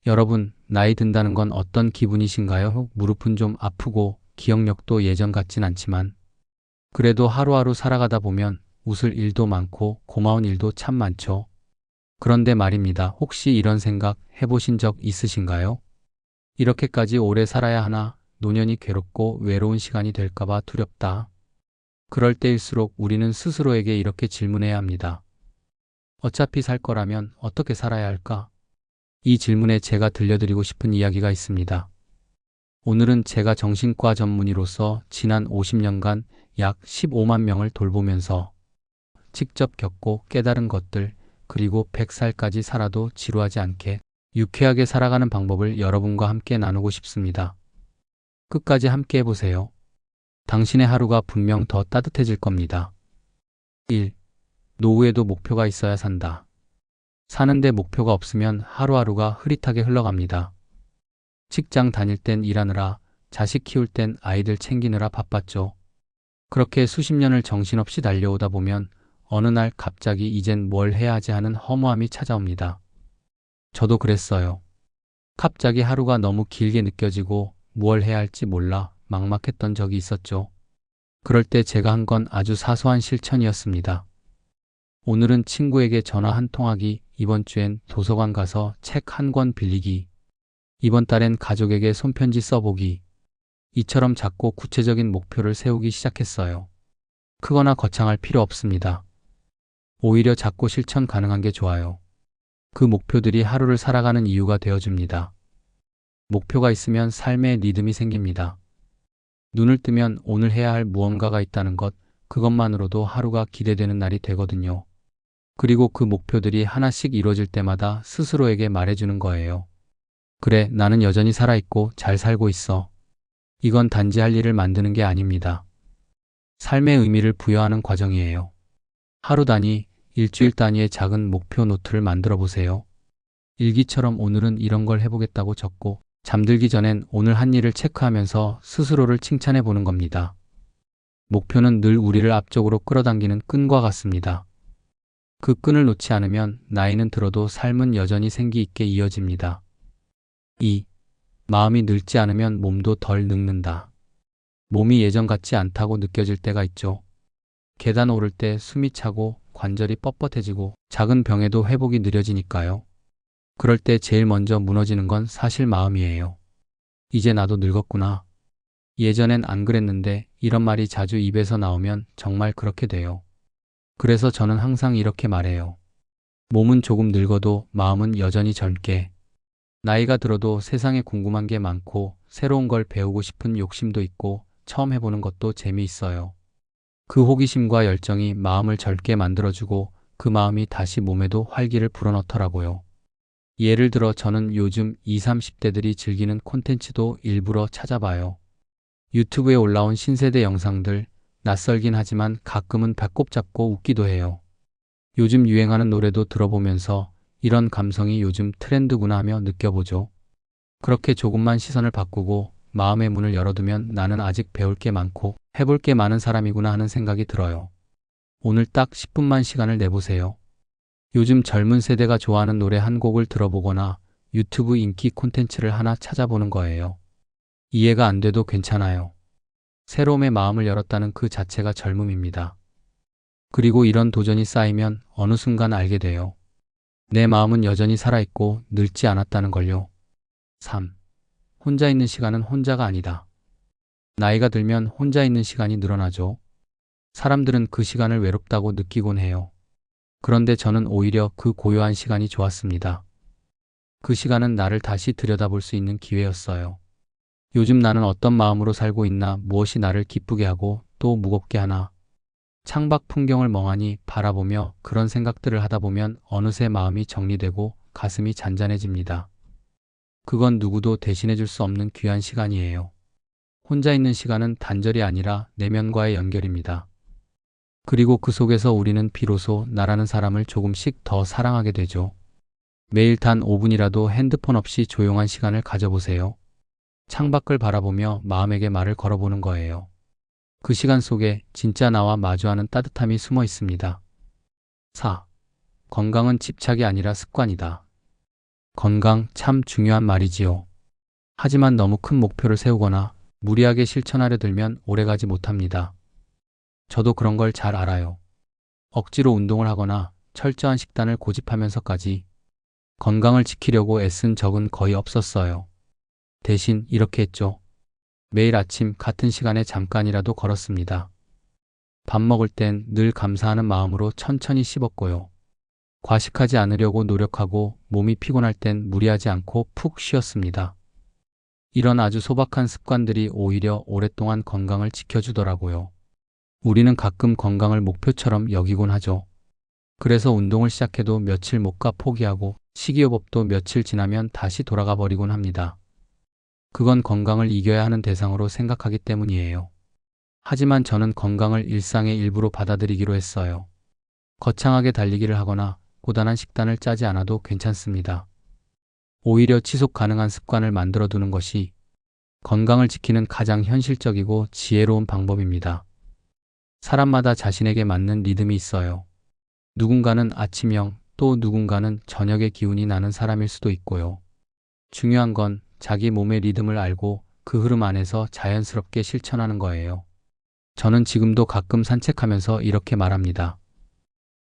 여러분, 나이 든다는 건 어떤 기분이신가요? 무릎은 좀 아프고 기억력도 예전 같진 않지만 그래도 하루하루 살아가다 보면 웃을 일도 많고 고마운 일도 참 많죠. 그런데 말입니다. 혹시 이런 생각 해보신 적 있으신가요? 이렇게까지 오래 살아야 하나? 노년이 괴롭고 외로운 시간이 될까봐 두렵다. 그럴 때일수록 우리는 스스로에게 이렇게 질문해야 합니다. 어차피 살 거라면 어떻게 살아야 할까? 이 질문에 제가 들려드리고 싶은 이야기가 있습니다. 오늘은 제가 정신과 전문의로서 지난 50년간 약 15만 명을 돌보면서 직접 겪고 깨달은 것들, 그리고 100살까지 살아도 지루하지 않게 유쾌하게 살아가는 방법을 여러분과 함께 나누고 싶습니다. 끝까지 함께 해보세요. 당신의 하루가 분명 더 따뜻해질 겁니다. 1. 노후에도 목표가 있어야 산다. 사는데 목표가 없으면 하루하루가 흐릿하게 흘러갑니다. 직장 다닐 땐 일하느라, 자식 키울 땐 아이들 챙기느라 바빴죠. 그렇게 수십 년을 정신없이 달려오다 보면 어느 날 갑자기 이젠 뭘 해야 하지 하는 허무함이 찾아옵니다. 저도 그랬어요. 갑자기 하루가 너무 길게 느껴지고 뭘 해야 할지 몰라 막막했던 적이 있었죠. 그럴 때 제가 한 건 아주 사소한 실천이었습니다. 오늘은 친구에게 전화 한 통하기, 이번 주엔 도서관 가서 책 한 권 빌리기, 이번 달엔 가족에게 손편지 써보기, 이처럼 작고 구체적인 목표를 세우기 시작했어요. 크거나 거창할 필요 없습니다. 오히려 작고 실천 가능한 게 좋아요. 그 목표들이 하루를 살아가는 이유가 되어줍니다. 목표가 있으면 삶의 리듬이 생깁니다. 눈을 뜨면 오늘 해야 할 무언가가 있다는 것, 그것만으로도 하루가 기대되는 날이 되거든요. 그리고 그 목표들이 하나씩 이루어질 때마다 스스로에게 말해주는 거예요. 그래, 나는 여전히 살아있고 잘 살고 있어. 이건 단지 할 일을 만드는 게 아닙니다. 삶의 의미를 부여하는 과정이에요. 하루 단위, 일주일 단위의 작은 목표 노트를 만들어 보세요. 일기처럼 오늘은 이런 걸 해보겠다고 적고 잠들기 전엔 오늘 한 일을 체크하면서 스스로를 칭찬해 보는 겁니다. 목표는 늘 우리를 앞쪽으로 끌어당기는 끈과 같습니다. 그 끈을 놓지 않으면 나이는 들어도 삶은 여전히 생기 있게 이어집니다. 2. 마음이 늙지 않으면 몸도 덜 늙는다. 몸이 예전 같지 않다고 느껴질 때가 있죠. 계단 오를 때 숨이 차고 관절이 뻣뻣해지고 작은 병에도 회복이 느려지니까요. 그럴 때 제일 먼저 무너지는 건 사실 마음이에요. 이제 나도 늙었구나. 예전엔 안 그랬는데 이런 말이 자주 입에서 나오면 정말 그렇게 돼요. 그래서 저는 항상 이렇게 말해요. 몸은 조금 늙어도 마음은 여전히 젊게. 나이가 들어도 세상에 궁금한 게 많고 새로운 걸 배우고 싶은 욕심도 있고 처음 해보는 것도 재미있어요. 그 호기심과 열정이 마음을 젊게 만들어주고 그 마음이 다시 몸에도 활기를 불어넣더라고요. 예를 들어 저는 요즘 20, 30대들이 즐기는 콘텐츠도 일부러 찾아봐요. 유튜브에 올라온 신세대 영상들, 낯설긴 하지만 가끔은 배꼽 잡고 웃기도 해요. 요즘 유행하는 노래도 들어보면서 이런 감성이 요즘 트렌드구나 하며 느껴보죠. 그렇게 조금만 시선을 바꾸고 마음의 문을 열어두면 나는 아직 배울 게 많고 해볼 게 많은 사람이구나 하는 생각이 들어요. 오늘 딱 10분만 시간을 내보세요. 요즘 젊은 세대가 좋아하는 노래 한 곡을 들어보거나 유튜브 인기 콘텐츠를 하나 찾아보는 거예요. 이해가 안 돼도 괜찮아요. 새로움의 마음을 열었다는 그 자체가 젊음입니다. 그리고 이런 도전이 쌓이면 어느 순간 알게 돼요. 내 마음은 여전히 살아있고 늙지 않았다는 걸요. 3. 혼자 있는 시간은 혼자가 아니다. 나이가 들면 혼자 있는 시간이 늘어나죠. 사람들은 그 시간을 외롭다고 느끼곤 해요. 그런데 저는 오히려 그 고요한 시간이 좋았습니다. 그 시간은 나를 다시 들여다볼 수 있는 기회였어요. 요즘 나는 어떤 마음으로 살고 있나, 무엇이 나를 기쁘게 하고 또 무겁게 하나. 창밖 풍경을 멍하니 바라보며 그런 생각들을 하다 보면 어느새 마음이 정리되고 가슴이 잔잔해집니다. 그건 누구도 대신해 줄 수 없는 귀한 시간이에요. 혼자 있는 시간은 단절이 아니라 내면과의 연결입니다. 그리고 그 속에서 우리는 비로소 나라는 사람을 조금씩 더 사랑하게 되죠. 매일 단 5분이라도 핸드폰 없이 조용한 시간을 가져보세요. 창밖을 바라보며 마음에게 말을 걸어보는 거예요. 그 시간 속에 진짜 나와 마주하는 따뜻함이 숨어 있습니다. 4. 건강은 집착이 아니라 습관이다. 건강 참 중요한 말이지요. 하지만 너무 큰 목표를 세우거나 무리하게 실천하려 들면 오래가지 못합니다. 저도 그런 걸 잘 알아요. 억지로 운동을 하거나 철저한 식단을 고집하면서까지 건강을 지키려고 애쓴 적은 거의 없었어요. 대신 이렇게 했죠. 매일 아침 같은 시간에 잠깐이라도 걸었습니다. 밥 먹을 땐 늘 감사하는 마음으로 천천히 씹었고요. 과식하지 않으려고 노력하고 몸이 피곤할 땐 무리하지 않고 푹 쉬었습니다. 이런 아주 소박한 습관들이 오히려 오랫동안 건강을 지켜주더라고요. 우리는 가끔 건강을 목표처럼 여기곤 하죠. 그래서 운동을 시작해도 며칠 못 가 포기하고 식이요법도 며칠 지나면 다시 돌아가 버리곤 합니다. 그건 건강을 이겨야 하는 대상으로 생각하기 때문이에요. 하지만 저는 건강을 일상의 일부로 받아들이기로 했어요. 거창하게 달리기를 하거나 고단한 식단을 짜지 않아도 괜찮습니다. 오히려 지속 가능한 습관을 만들어 두는 것이 건강을 지키는 가장 현실적이고 지혜로운 방법입니다. 사람마다 자신에게 맞는 리듬이 있어요. 누군가는 아침형, 또 누군가는 저녁에 기운이 나는 사람일 수도 있고요. 중요한 건 자기 몸의 리듬을 알고 그 흐름 안에서 자연스럽게 실천하는 거예요. 저는 지금도 가끔 산책하면서 이렇게 말합니다.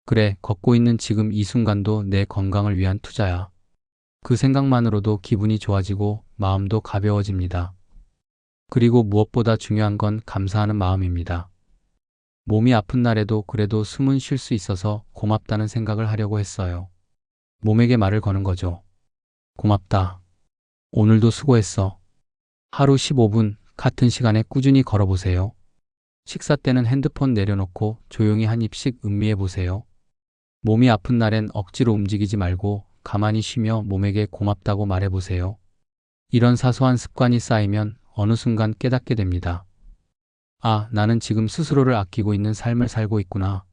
그래, 걷고 있는 지금 이 순간도 내 건강을 위한 투자야. 그 생각만으로도 기분이 좋아지고 마음도 가벼워집니다. 그리고 무엇보다 중요한 건 감사하는 마음입니다. 몸이 아픈 날에도 그래도 숨은 쉴 수 있어서 고맙다는 생각을 하려고 했어요. 몸에게 말을 거는 거죠. 고맙다. 오늘도 수고했어. 하루 15분 같은 시간에 꾸준히 걸어보세요. 식사 때는 핸드폰 내려놓고 조용히 한 입씩 음미해 보세요. 몸이 아픈 날엔 억지로 움직이지 말고 가만히 쉬며 몸에게 고맙다고 말해보세요. 이런 사소한 습관이 쌓이면 어느 순간 깨닫게 됩니다. 아, 나는 지금 스스로를 아끼고 있는 삶을 살고 있구나.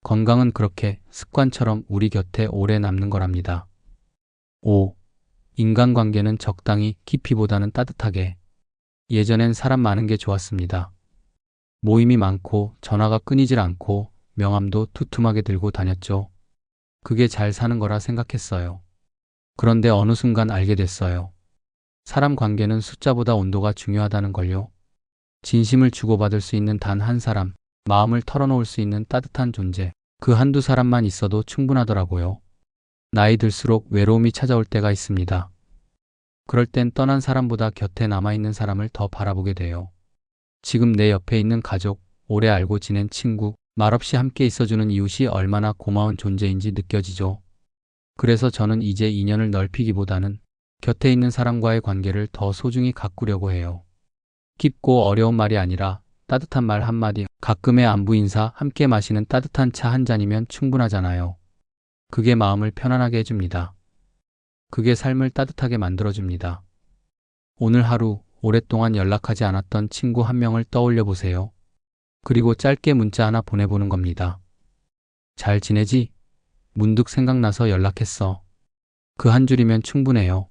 건강은 그렇게 습관처럼 우리 곁에 오래 남는 거랍니다. 5. 인간관계는 적당히 깊이보다는 따뜻하게. 예전엔 사람 많은 게 좋았습니다. 모임이 많고 전화가 끊이질 않고 명함도 두툼하게 들고 다녔죠. 그게 잘 사는 거라 생각했어요. 그런데 어느 순간 알게 됐어요. 사람 관계는 숫자보다 온도가 중요하다는 걸요. 진심을 주고받을 수 있는 단 한 사람, 마음을 털어놓을 수 있는 따뜻한 존재, 그 한두 사람만 있어도 충분하더라고요. 나이 들수록 외로움이 찾아올 때가 있습니다. 그럴 땐 떠난 사람보다 곁에 남아있는 사람을 더 바라보게 돼요. 지금 내 옆에 있는 가족, 오래 알고 지낸 친구, 말없이 함께 있어주는 이웃이 얼마나 고마운 존재인지 느껴지죠. 그래서 저는 이제 인연을 넓히기보다는 곁에 있는 사람과의 관계를 더 소중히 가꾸려고 해요. 깊고 어려운 말이 아니라 따뜻한 말 한마디, 가끔의 안부 인사, 함께 마시는 따뜻한 차 한 잔이면 충분하잖아요. 그게 마음을 편안하게 해줍니다. 그게 삶을 따뜻하게 만들어줍니다. 오늘 하루 오랫동안 연락하지 않았던 친구 한 명을 떠올려 보세요. 그리고 짧게 문자 하나 보내보는 겁니다. 잘 지내지? 문득 생각나서 연락했어. 그 한 줄이면 충분해요.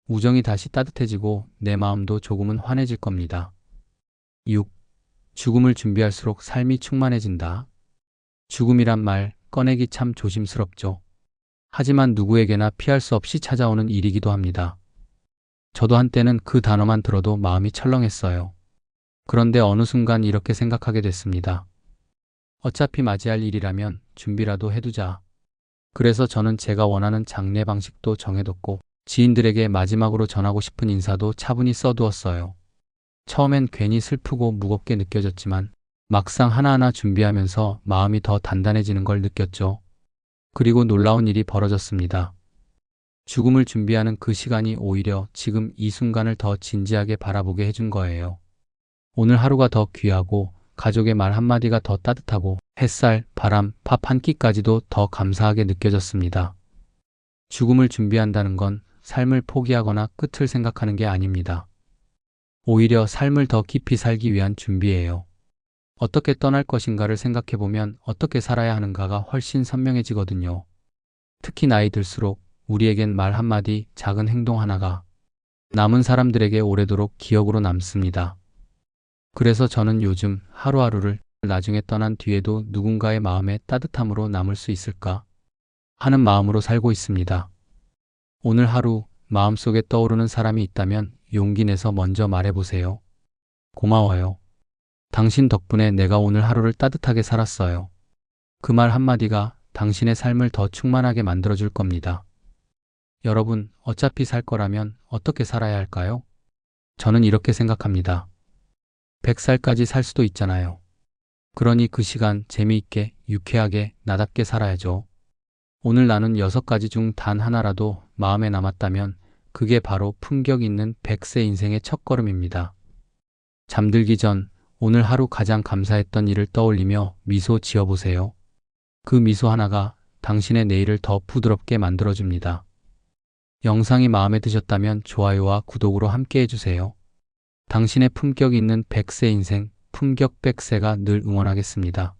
우정이 다시 따뜻해지고 내 마음도 조금은 환해질 겁니다. 6. 죽음을 준비할수록 삶이 충만해진다. 죽음이란 말 꺼내기 참 조심스럽죠. 하지만 누구에게나 피할 수 없이 찾아오는 일이기도 합니다. 저도 한때는 그 단어만 들어도 마음이 철렁했어요. 그런데 어느 순간 이렇게 생각하게 됐습니다. 어차피 맞이할 일이라면 준비라도 해두자. 그래서 저는 제가 원하는 장례 방식도 정해뒀고 지인들에게 마지막으로 전하고 싶은 인사도 차분히 써두었어요. 처음엔 괜히 슬프고 무겁게 느껴졌지만 막상 하나하나 준비하면서 마음이 더 단단해지는 걸 느꼈죠. 그리고 놀라운 일이 벌어졌습니다. 죽음을 준비하는 그 시간이 오히려 지금 이 순간을 더 진지하게 바라보게 해준 거예요. 오늘 하루가 더 귀하고 가족의 말 한마디가 더 따뜻하고 햇살, 바람, 밥 한 끼까지도 더 감사하게 느껴졌습니다. 죽음을 준비한다는 건 삶을 포기하거나 끝을 생각하는 게 아닙니다. 오히려 삶을 더 깊이 살기 위한 준비예요. 어떻게 떠날 것인가를 생각해보면 어떻게 살아야 하는가가 훨씬 선명해지거든요. 특히 나이 들수록 우리에겐 말 한마디, 작은 행동 하나가 남은 사람들에게 오래도록 기억으로 남습니다. 그래서 저는 요즘 하루하루를 나중에 떠난 뒤에도 누군가의 마음에 따뜻함으로 남을 수 있을까 하는 마음으로 살고 있습니다. 오늘 하루 마음속에 떠오르는 사람이 있다면 용기 내서 먼저 말해보세요. 고마워요. 당신 덕분에 내가 오늘 하루를 따뜻하게 살았어요. 그 말 한마디가 당신의 삶을 더 충만하게 만들어줄 겁니다. 여러분, 어차피 살 거라면 어떻게 살아야 할까요? 저는 이렇게 생각합니다. 100살까지 살 수도 있잖아요. 그러니 그 시간 재미있게, 유쾌하게, 나답게 살아야죠. 오늘 나눈 6가지 중 단 하나라도 마음에 남았다면 그게 바로 품격 있는 100세 인생의 첫걸음입니다. 잠들기 전 오늘 하루 가장 감사했던 일을 떠올리며 미소 지어보세요. 그 미소 하나가 당신의 내일을 더 부드럽게 만들어줍니다. 영상이 마음에 드셨다면 좋아요와 구독으로 함께 해주세요. 당신의 품격 있는 100세 인생, 품격 100세가 늘 응원하겠습니다.